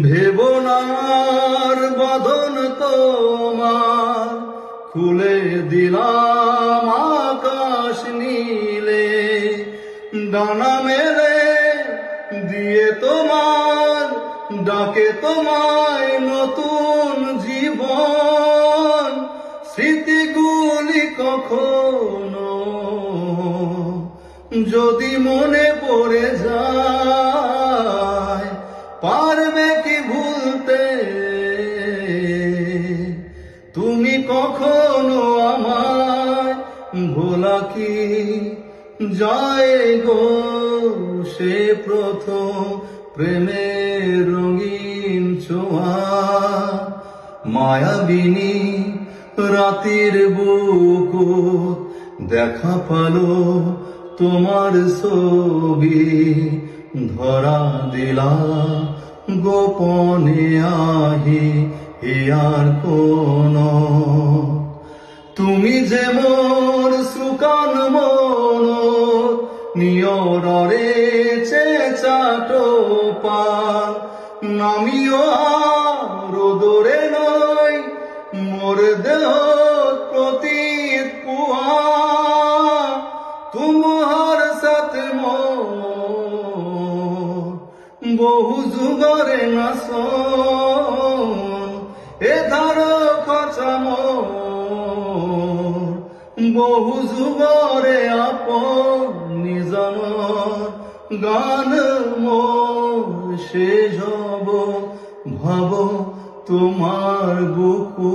ভেবনার বদন তোমার খুলে দিলাম আকাশ নীলে, ডানা মেলে দিয়ে তোমার ডাকে তোমায় নতুন জীবন। স্মৃতিগুলি কখনো যদি মনে পড়ে যায়, পারবে কি ভুলতে তুমি কখনো আমায়? ভোলা কি যায় গো সে প্রথম প্রেমের রঙিন ছোঁয়া? মায়াবিনী রাতের বুকুত দেখা পালো তোমার ছবি, ধরা দিলা গোপনে আহি হিয়ার কোন। তুমি যে মোর সুকান মন নিয়রে চেচাটো পান, নামিও রোদরে নয় মোর দেহ প্রতীত পুয়া। তোমার সাথে বহু যুগরে নাসন, এ ধারো খচাম বহু যুগরে আপন নিজন। গান মোর শেষ হব ভাব তোমার বুকু।